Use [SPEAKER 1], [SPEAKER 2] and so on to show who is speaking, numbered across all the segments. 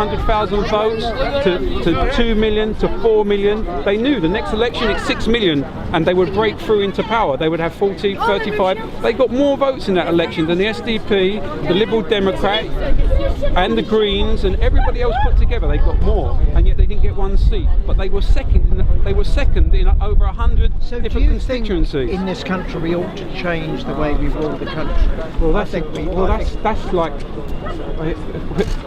[SPEAKER 1] 100,000 votes to 2 million to 4 million. They knew the next election it's 6 million and they would break through into power. They would have 40, 35. They got more votes in that election than the SDP, the Liberal Democrat and the Greens and everybody else put together. They got more, and yet they didn't get one seat. But they were second in over 100 different constituencies.
[SPEAKER 2] In this country we ought to change the way we rule the country?
[SPEAKER 1] Well, that's like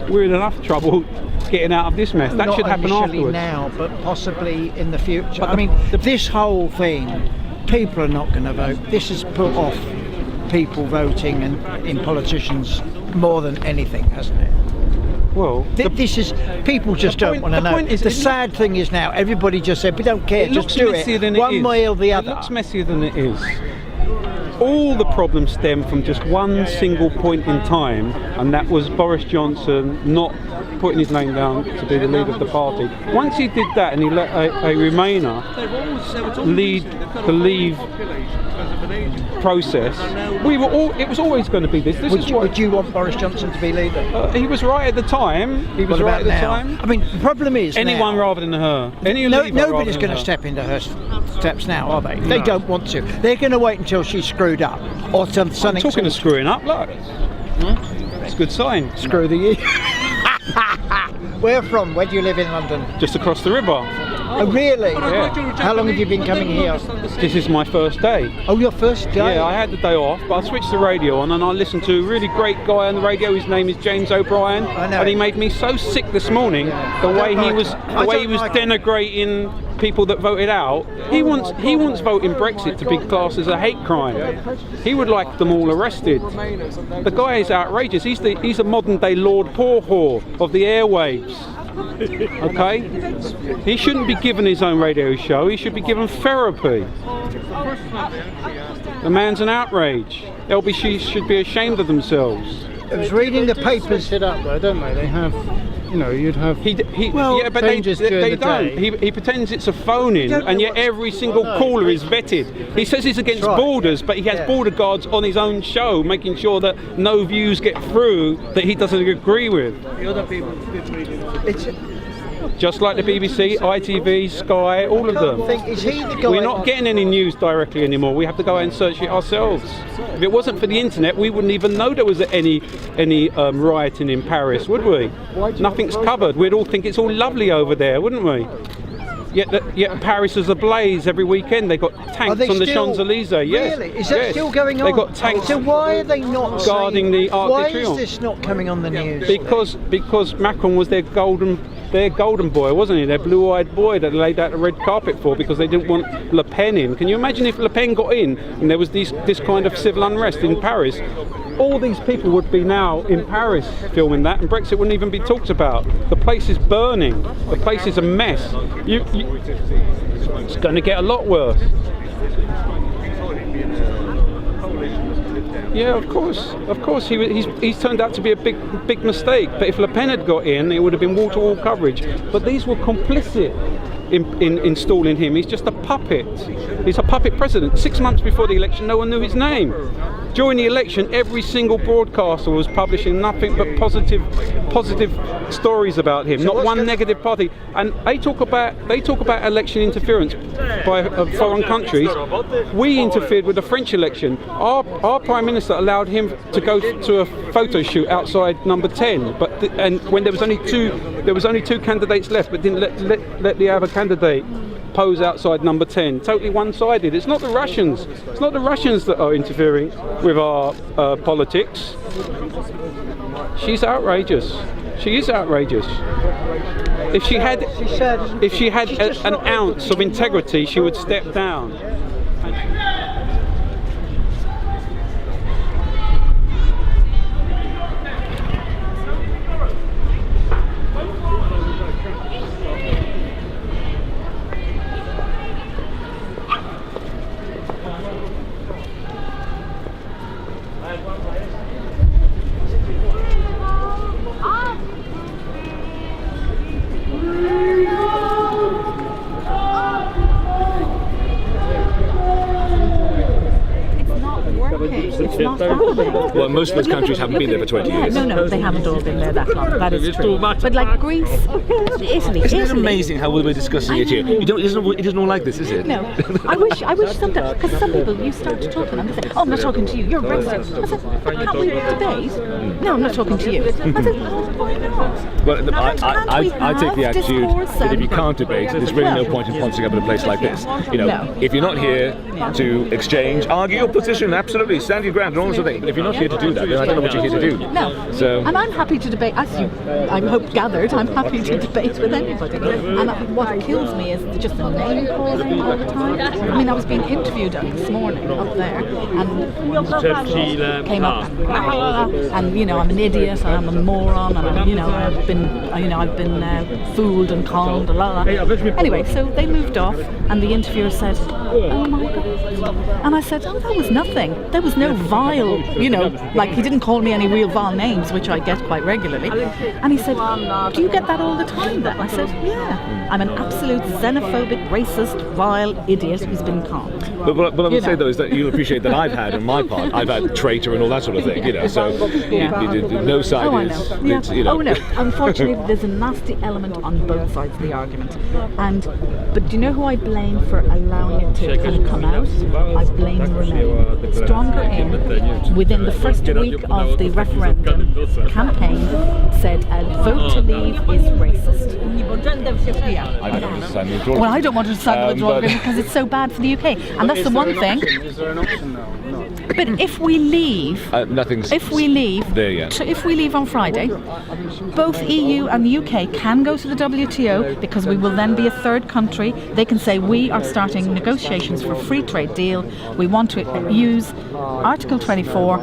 [SPEAKER 1] we're in enough trouble getting out of this mess. That should happen afterwards.
[SPEAKER 2] Not now, but possibly in the future. But this whole thing, people are not going to vote. This has put off people voting and in politicians more than anything, hasn't it?
[SPEAKER 1] Well,
[SPEAKER 2] people just don't want to know. The sad thing is now everybody just said we don't care. Just do it one way or the other.
[SPEAKER 1] It looks messier than it is. All the problems stem from just one single point in time, and that was Boris Johnson not putting his name down to be the leader of the party. Once he did that and he let a Remainer lead the Leave process, it was always going to be this.
[SPEAKER 2] Would you want Boris Johnson to be leader?
[SPEAKER 1] He was right at the time. He was right at the time.
[SPEAKER 2] I mean, the problem is
[SPEAKER 1] anyone rather than her.
[SPEAKER 2] Nobody's going to step into her steps now, are they? They don't want to. They're going to wait until she's screwed up or something.
[SPEAKER 1] Talking of screwing up, look. It's a good sign.
[SPEAKER 2] Screw the year. Where from? Where do you live in London?
[SPEAKER 1] Just across the river.
[SPEAKER 2] Oh, really?
[SPEAKER 1] Yeah.
[SPEAKER 2] How long have you been coming here?
[SPEAKER 1] This is my first day.
[SPEAKER 2] Oh, your first day?
[SPEAKER 1] Yeah, I had the day off, but I switched the radio on and I listened to a really great guy on the radio. His name is James O'Brien, and he made me so sick this morning. The way he was denigrating people that voted out. He wants voting Brexit to be classed as a hate crime. He would like them all arrested. The guy is outrageous. He's a modern day Lord Haw-Haw of the airwaves. Okay? He shouldn't be given his own radio show. He should be given therapy. The man's an outrage. LBC should be ashamed of themselves.
[SPEAKER 2] I was reading the papers.
[SPEAKER 3] Set up though, don't they? They have, you'd have.
[SPEAKER 1] But they don't. He pretends it's a phone-in, and yet every single caller is vetted. He says he's against borders, but he has border guards on his own show, making sure that no views get through that he doesn't agree with.
[SPEAKER 3] The other people did read it.
[SPEAKER 1] Just like the BBC, ITV, Sky, all of them. We're not getting any news directly anymore. We have to go out and search it ourselves. If it wasn't for the internet, we wouldn't even know there was any rioting in Paris, would we? Nothing's covered. We'd all think it's all lovely over there, wouldn't we? Yet Paris is ablaze every weekend. They got tanks on the Champs-Elysees. Yes.
[SPEAKER 2] Really? Is that still going on?
[SPEAKER 1] They got tanks.
[SPEAKER 2] So why are they not
[SPEAKER 1] guarding the Arc de Triomphe?
[SPEAKER 2] Why is this not coming on the news?
[SPEAKER 1] Because Macron was their golden boy, wasn't he? Their blue-eyed boy that they laid out the red carpet for because they didn't want Le Pen in. Can you imagine if Le Pen got in and there was this kind of civil unrest in Paris? All these people would be now in Paris filming that, and Brexit wouldn't even be talked about. The place is burning. The place is a mess. It's going to get a lot worse. Yeah, of course. He's turned out to be a big mistake. But if Le Pen had got in, it would have been wall-to-wall coverage. But these were complicit in installing him. He's just a puppet. He's a puppet president. 6 months before the election, no one knew his name. During the election, every single broadcaster was publishing nothing but positive stories about him. Not one negative party. And they talk about election interference by foreign countries. We interfered with the French election. Our Prime Minister allowed him to go to a photo shoot outside number 10. And when there was only two candidates left, but didn't let the other candidate pose outside number 10. Totally one-sided. It's not the Russians. It's not the Russians that are interfering with our politics. She's outrageous. She is outrageous. If she had an ounce of integrity, she would step down.
[SPEAKER 4] It's not happening.
[SPEAKER 5] Well, most of those countries haven't been there for 20 years.
[SPEAKER 4] No, they haven't all been there that long. That is true. But like Greece, Italy.
[SPEAKER 5] Isn't it amazing how we're discussing it here? It isn't all like this, is it?
[SPEAKER 4] No, I wish sometimes, because some people, you start to talk and they say, oh, I'm not talking to you, you're Brexit. I said, can't we debate? No, I'm not talking to you. I said, oh, why not?
[SPEAKER 5] Well, I take the attitude that if you can't debate, there's really no point in ponting up at a place like this. You know, if you're not here to exchange, argue your position, absolutely, stand your ground and all sorts of things. But if you're not here to do that, then I don't know what you're here to do.
[SPEAKER 4] No.
[SPEAKER 5] So,
[SPEAKER 4] and I'm happy to debate, as you, I hope, gathered, I'm happy to debate with anybody. And what kills me is just the name calling all the time. I mean, I was being interviewed this morning up there, and came up and you know, I'm an idiot and I'm a moron and I've been fooled and conned and blah, blah. Anyway, so they moved off and the interviewer said, oh my God. And I said, oh, that was nothing. There was no vile, like he didn't call me any real vile names, which I get quite regularly. And he said, do you get that all the time then? I said, yeah. I'm an absolute xenophobic, racist, vile idiot who's been conned.
[SPEAKER 5] But what I would say though is that you'll appreciate that I've had, on my part, I've had traitor and all that sort of thing, so no side is,
[SPEAKER 4] Oh no, unfortunately there's a nasty element on both sides of the argument. But do you know who I blame for allowing it to kind of come out? I blame Remain. Stronger In, within the first week of the referendum campaign, said a vote to leave is racist.
[SPEAKER 5] I don't understand the
[SPEAKER 4] Well, I don't want to sign the withdrawal agreement because it's so bad for the UK, and that's the one thing.
[SPEAKER 3] Is there an option now? No.
[SPEAKER 4] But if we leave,
[SPEAKER 5] if we
[SPEAKER 4] leave on Friday, both EU and the UK can go to the WTO because we will then be a third country. They can say we are starting negotiations for a free trade deal. We want to use Article 24,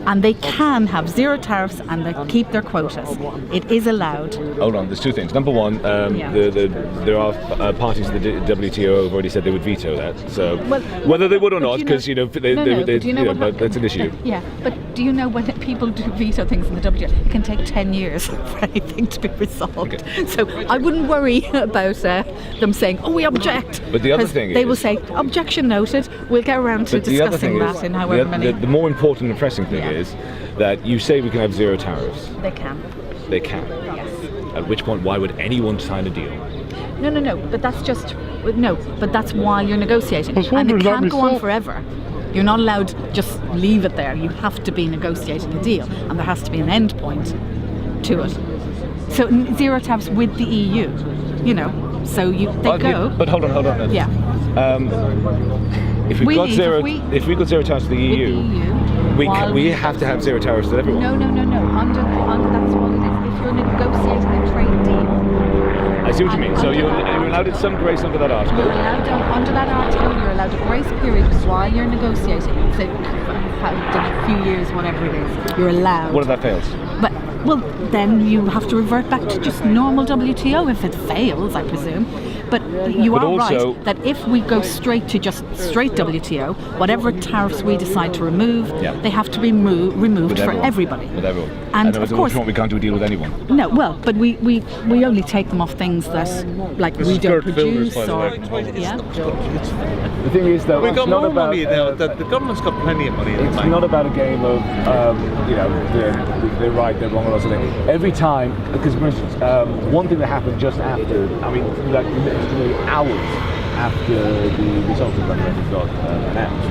[SPEAKER 4] and they can have zero tariffs and they keep their quotas. It is allowed.
[SPEAKER 5] Hold on, there's two things. Number one, there are parties to the WTO who have already said they would veto that. So whether they would or not, because but that's an issue.
[SPEAKER 4] Yeah, but do you know when people do veto things in the WTO, it can take 10 years for anything to be resolved. Okay. So I wouldn't worry about them saying, oh, we object.
[SPEAKER 5] But the other thing
[SPEAKER 4] they will say, objection noted, we'll get around to discussing that in however many.
[SPEAKER 5] The more important and pressing thing is that you say we can have zero tariffs.
[SPEAKER 4] They can.
[SPEAKER 5] They can.
[SPEAKER 4] Yes.
[SPEAKER 5] At which point, why would anyone sign a deal?
[SPEAKER 4] No, but that's just, but that's while you're negotiating. And it can't go on forever. You're not allowed to just leave it there. You have to be negotiating a deal, and there has to be an end point to it. So zero tariffs with the EU, so they go.
[SPEAKER 5] But hold on.
[SPEAKER 4] Yeah.
[SPEAKER 5] If we got zero tariffs to the EU, we have to have zero tariffs to everyone.
[SPEAKER 4] No. Under that's what it is. If you're negotiating a trade deal.
[SPEAKER 5] I see what you mean. So you're allowed some grace under that article.
[SPEAKER 4] You're allowed under that article. You're allowed a grace period while you're negotiating. So a few years, whatever it is, you're allowed.
[SPEAKER 5] What if that fails?
[SPEAKER 4] Well, then you have to revert back to just normal WTO if it fails, I presume. But you are right that if we go straight to just straight WTO, whatever tariffs we decide to remove, they have to be removed for everybody.
[SPEAKER 5] With everyone.
[SPEAKER 4] And of course,
[SPEAKER 5] we can't do a deal with anyone.
[SPEAKER 4] No, but we only take them off things that we don't produce or
[SPEAKER 5] The thing is though,
[SPEAKER 6] we've got more money now. The government's got plenty of money.
[SPEAKER 5] It's not about a game of they're right, they're wrong, or something. Every time, because for instance, one thing that happened just after, literally hours after the results of the referendum got announced.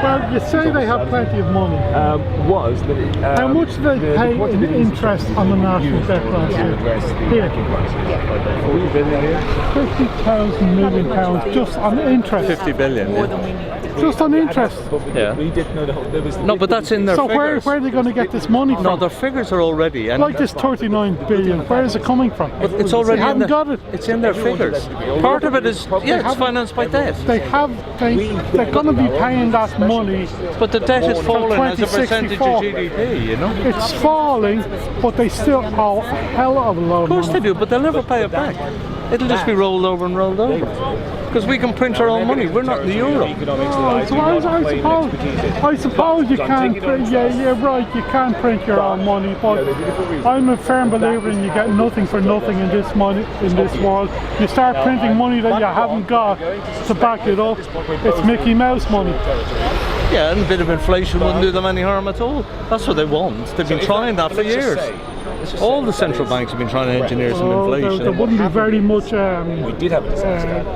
[SPEAKER 7] Well, you say they have plenty of money.
[SPEAKER 5] How
[SPEAKER 7] much do they pay in interest on the national debt last year?
[SPEAKER 5] 40 billion.
[SPEAKER 7] £50,000 million just on interest.
[SPEAKER 6] 50 billion.
[SPEAKER 7] Just on interest.
[SPEAKER 6] Yeah.
[SPEAKER 5] We didn't know
[SPEAKER 6] No, but that's in their figures.
[SPEAKER 7] So where are they going to get this money from?
[SPEAKER 6] No, their figures are already. And
[SPEAKER 7] like this 39 billion, where is it coming from?
[SPEAKER 6] But it's already
[SPEAKER 7] they haven't got it.
[SPEAKER 6] It's in their figures. Part of it is, it's financed by debt.
[SPEAKER 7] They're going to be paying that money.
[SPEAKER 6] But the debt is falling as a percentage of GDP,
[SPEAKER 7] It's falling, but they still owe a hell of a lot of money.
[SPEAKER 6] Of course they do, but they'll never pay it back. It'll just be rolled over and rolled over. Because we can print our own money. We're not the euro.
[SPEAKER 7] So I suppose you can't print, yeah, right, you can't print your own money, but I'm a firm believer in you get nothing for nothing in this world. You start printing money that you haven't got to back it up, it's Mickey Mouse money.
[SPEAKER 6] Yeah, and a bit of inflation wouldn't do them any harm at all. That's what they want. They've been trying that for years. All the central banks have been trying to engineer some inflation.
[SPEAKER 7] There wouldn't be very much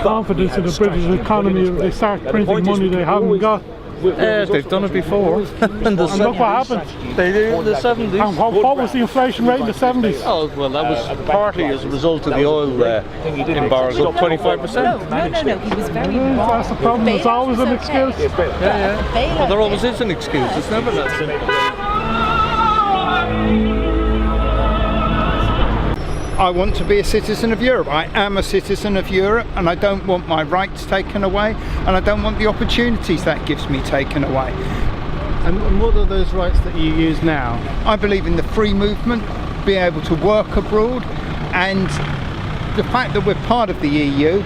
[SPEAKER 7] confidence in the British economy if they start printing money they haven't got.
[SPEAKER 6] They've done it before.
[SPEAKER 7] And look what happened.
[SPEAKER 6] They did it in the 70s.
[SPEAKER 7] And what was the inflation rate in the 70s?
[SPEAKER 6] Oh, well, that was partly as a result of the oil embargo, 25%.
[SPEAKER 4] No, he was very wrong.
[SPEAKER 7] That's the problem, there's always an excuse.
[SPEAKER 6] Yeah. Well, there always is an excuse, it's never that simple.
[SPEAKER 3] I want to be a citizen of Europe. I am a citizen of Europe, and I don't want my rights taken away, and I don't want the opportunities that gives me taken away.
[SPEAKER 8] And what are those rights that you use now?
[SPEAKER 3] I believe in the free movement, being able to work abroad, and the fact that we're part of the EU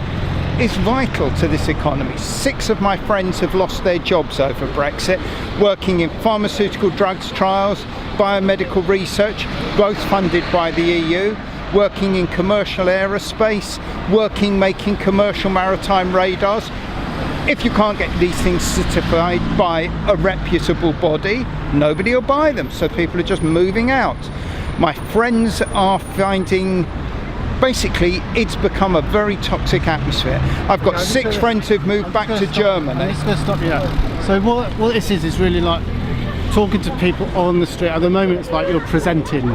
[SPEAKER 3] is vital to this economy. 6 of my friends have lost their jobs over Brexit, working in pharmaceutical drugs trials, biomedical research, both funded by the EU, working in commercial aerospace, making commercial maritime radars. If you can't get these things certified by a reputable body, nobody will buy them, so people are just moving out. My friends are finding, basically, it's become a very toxic atmosphere. I've got 6 friends who've moved back to Germany.
[SPEAKER 8] I'm just going to stop you there. So what this is really like talking to people on the street. At the moment it's like you're presenting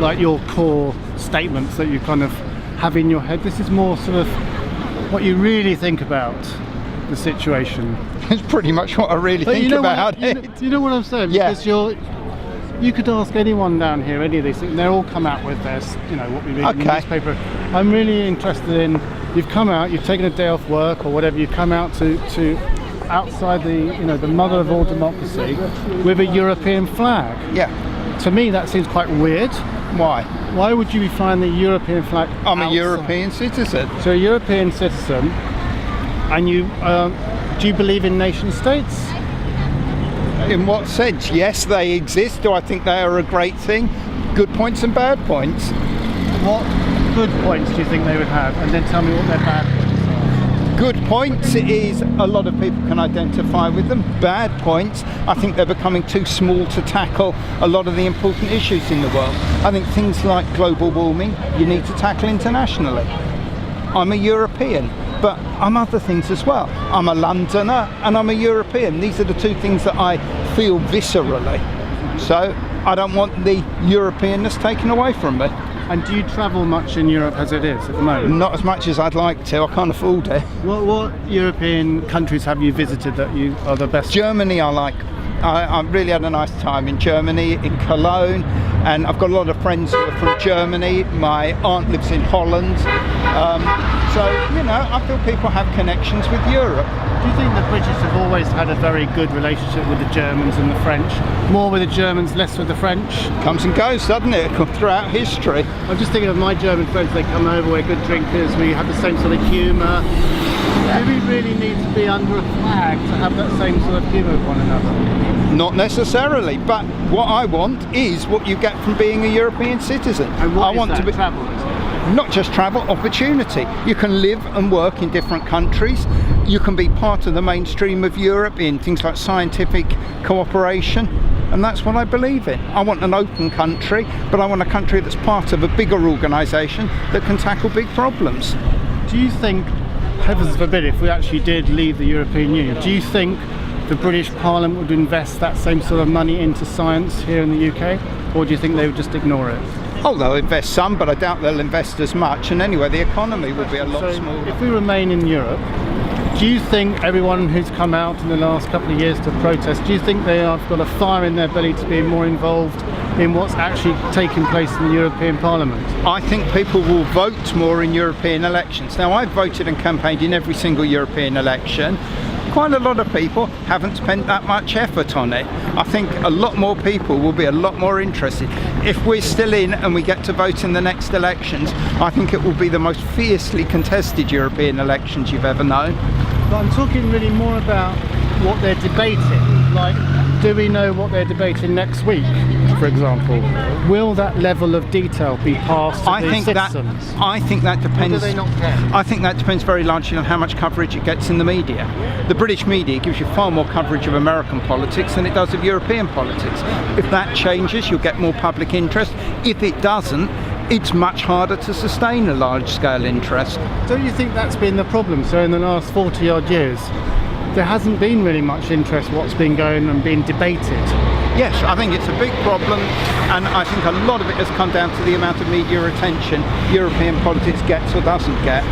[SPEAKER 8] like your core statements that you kind of have in your head. This is more sort of what you really think about the situation.
[SPEAKER 3] It's pretty much what I really think about it.
[SPEAKER 8] You know what I'm saying?
[SPEAKER 3] Yeah.
[SPEAKER 8] Because you could ask anyone down here any of these things, they'll all come out with their, what we read in the newspaper. I'm really interested in, you've come out, you've taken a day off work or whatever, you've come out to outside the mother of all democracy with a European flag.
[SPEAKER 3] Yeah.
[SPEAKER 8] To me that seems quite weird.
[SPEAKER 3] Why?
[SPEAKER 8] Why would you be flying the European flag
[SPEAKER 3] I'm
[SPEAKER 8] outside?
[SPEAKER 3] a European citizen.
[SPEAKER 8] So a European citizen, and you do you believe in nation states?
[SPEAKER 3] In what sense? Yes, they exist. Do I think they are a great thing? Good points and bad points.
[SPEAKER 8] What good points do you think they would have? And then tell me what their bad points are.
[SPEAKER 3] Good points is a lot of people can identify with them. Bad points, I think they're becoming too small to tackle a lot of the important issues in the world. I think things like global warming you need to tackle internationally. I'm a European, but I'm other things as well. I'm a Londoner and I'm a European. These are the 2 things that I feel viscerally. So I don't want the Europeanness taken away from me.
[SPEAKER 8] And do you travel much in Europe as it is at the moment?
[SPEAKER 3] Not as much as I'd like to. I can't afford it.
[SPEAKER 8] What European countries have you visited that you are the best?
[SPEAKER 3] Germany I like. I really had a nice time in Germany, in Cologne, and I've got a lot of friends who are from Germany. My aunt lives in Holland. So, I feel people have connections with Europe.
[SPEAKER 8] Do you think the British have always had a very good relationship with the Germans and the French? More with the Germans, less with the French?
[SPEAKER 3] Comes and goes, doesn't it, throughout history?
[SPEAKER 8] I'm just thinking of my German friends, they come over, we're good drinkers, we have the same sort of humour. Do we really need to be under a flag to have that same sort of humour with one another?
[SPEAKER 3] Not necessarily, but what I want is what you get from being a European citizen.
[SPEAKER 8] And what
[SPEAKER 3] I want to be
[SPEAKER 8] travel, is it?
[SPEAKER 3] Not just travel, opportunity. You can live and work in different countries. You can be part of the mainstream of Europe in things like scientific cooperation, and that's what I believe in. I want an open country, but I want a country that's part of a bigger organisation that can tackle big problems.
[SPEAKER 8] Do you think, heavens forbid, if we actually did leave the European Union, do you think the British Parliament would invest that same sort of money into science here in the UK, or do you think they would just ignore it?
[SPEAKER 3] Oh, they'll invest some, but I doubt they'll invest as much, and anyway the economy will be a lot smaller.
[SPEAKER 8] If we remain in Europe, do you think everyone who's come out in the last couple of years to protest, do you think they have got a fire in their belly to be more involved in what's actually taking place in the European Parliament?
[SPEAKER 3] I think people will vote more in European elections. Now, I've voted and campaigned in every single European election. quite a lot of people haven't spent that much effort on it. I think a lot more people will be a lot more interested. If we're still in and we get to vote in the next elections, I think it will be the most fiercely contested European elections you've ever known.
[SPEAKER 8] But I'm talking really more about what they're debating. Like, do we know what they're debating next week, for example? Will that level of detail be passed to the citizens?
[SPEAKER 3] I think that depends.
[SPEAKER 8] Or do they not care?
[SPEAKER 3] I think that depends very largely on how much coverage it gets in the media. The British media gives you far more coverage of American politics than it does of European politics. If that changes, you'll get more public interest. If it doesn't, it's much harder to sustain a large-scale interest.
[SPEAKER 8] Don't you think that's been the problem? So in the last 40-odd years, there hasn't been really much interest what's been going and being debated.
[SPEAKER 3] Yes, I think it's a big problem, and I think a lot of it has come down to the amount of media attention European politics gets or doesn't get.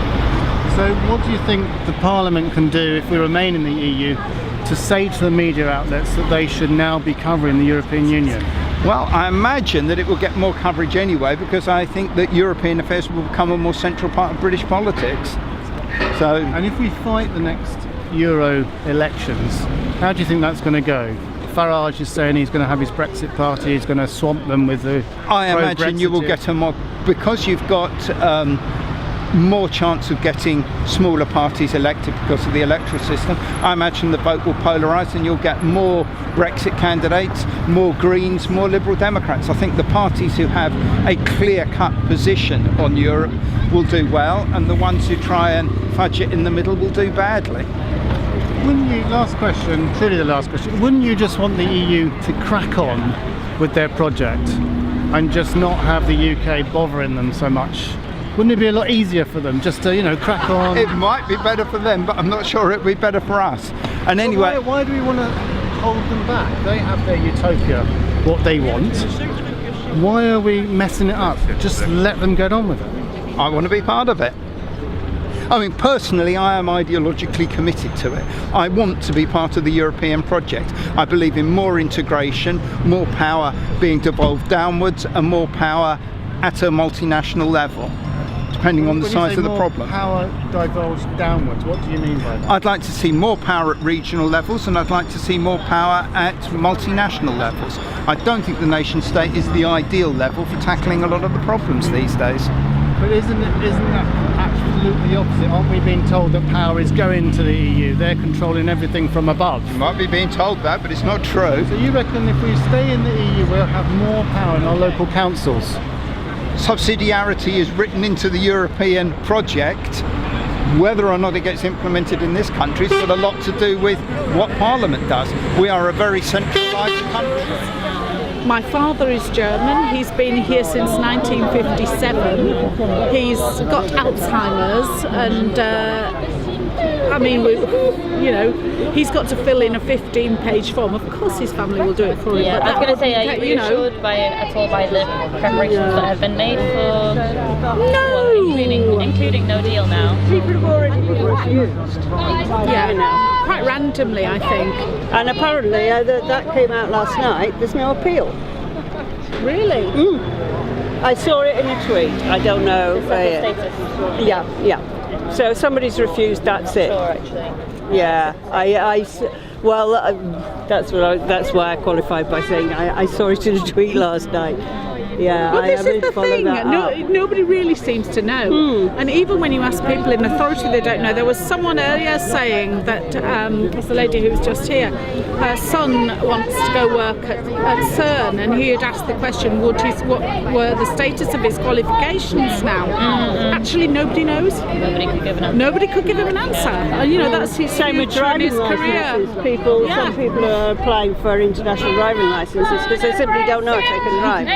[SPEAKER 8] So what do you think the Parliament can do if we remain in the EU to say to the media outlets that they should now be covering the European Union?
[SPEAKER 3] Well, I imagine that it will get more coverage anyway, because I think that European affairs will become a more central part of British politics. So,
[SPEAKER 8] and if we fight the next Euro elections, how do you think that's going to go? Farage is saying he's going to have his Brexit party, he's going to swamp them with the
[SPEAKER 3] I imagine you will get a more, because you've got more chance of getting smaller parties elected because of the electoral system. I imagine the vote will polarise and you'll get more Brexit candidates, more Greens, more Liberal Democrats. I think the parties who have a clear-cut position on Europe will do well, and the ones who try and fudge it in the middle will do badly.
[SPEAKER 8] Wouldn't you, last question, truly the last question, wouldn't you just want the EU to crack on with their project and just not have the UK bothering them so much? Wouldn't it be a lot easier for them just to, you know, crack on?
[SPEAKER 3] It might be better for them, but I'm not sure it'd be better for us. And anyway,
[SPEAKER 8] why do we want to hold them back? They have their utopia, what they want. Why are we messing it up? Just let them get on with it.
[SPEAKER 3] I want to be part of it. I mean, personally, I am ideologically committed to it. I want to be part of the European project. I believe in more integration, more power being devolved downwards, and more power at a multinational level, depending on the size of the problem.
[SPEAKER 8] Power divulged downwards, what do you mean by that?
[SPEAKER 3] I'd like to see more power at regional levels, and I'd like to see more power at multinational levels. I don't think the nation state is the ideal level for tackling a lot of the problems these days.
[SPEAKER 8] But isn't that absolutely the opposite? Aren't we being told that power is going to the EU? They're controlling everything from above.
[SPEAKER 3] You might be being told that, but it's not true.
[SPEAKER 8] So you reckon if we stay in the EU, we'll have more power in our local councils?
[SPEAKER 3] Subsidiarity is written into the European project. Whether or not it gets implemented in this country has got a lot to do with what Parliament does. We are a very centralised country.
[SPEAKER 4] My father is German. He's been here since 1957. He's got Alzheimer's, and I mean, he's got to fill in a 15-page form. Of course, his family will do it for him.
[SPEAKER 9] Yeah, I was going to say, are you reassured at all by the preparations that have been made for?
[SPEAKER 4] No,
[SPEAKER 9] including no deal now.
[SPEAKER 10] People have already been refused.
[SPEAKER 4] Yeah, quite randomly, I think.
[SPEAKER 10] And apparently, that came out last night. There's no appeal.
[SPEAKER 4] Really?
[SPEAKER 10] I saw it in a tweet. I don't know.
[SPEAKER 9] Is that the status?
[SPEAKER 10] Yeah. So somebody's refused. That's it.
[SPEAKER 9] Sure, actually.
[SPEAKER 10] Yeah. That's why I qualified by saying I saw it in a tweet last night. Yeah,
[SPEAKER 4] well, this is the thing. Nobody really seems to know. And even when you ask people in authority, they don't know. There was someone earlier saying that, it's the lady who was just here, her son wants to go work at CERN, and he had asked the question, what were the status of his qualifications now? Actually, nobody knows.
[SPEAKER 9] Nobody could give an answer.
[SPEAKER 4] Nobody could give him an answer. That's his future and his career.
[SPEAKER 10] Some people are applying for international driving licences because they simply don't know if they can drive.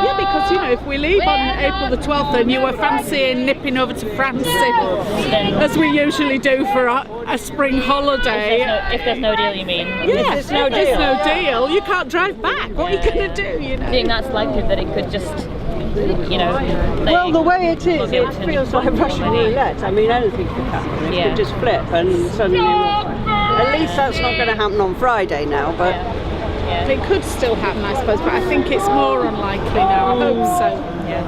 [SPEAKER 4] Yeah, because if we leave on April the 12th and you were fancying nipping over to France, as we usually do for a spring holiday.
[SPEAKER 9] If there's no deal, you mean?
[SPEAKER 4] Yeah, if there's no deal, you can't drive back. What are you going to do?
[SPEAKER 9] Do you think that's likely that it could just,
[SPEAKER 10] well, the way it is, it feels like Russian roulette. I mean, anything could happen. It could just flip and suddenly. At least that's not going to happen on Friday now, but.
[SPEAKER 4] It could still happen, I suppose, but I think it's more unlikely now. I hope so. Yeah.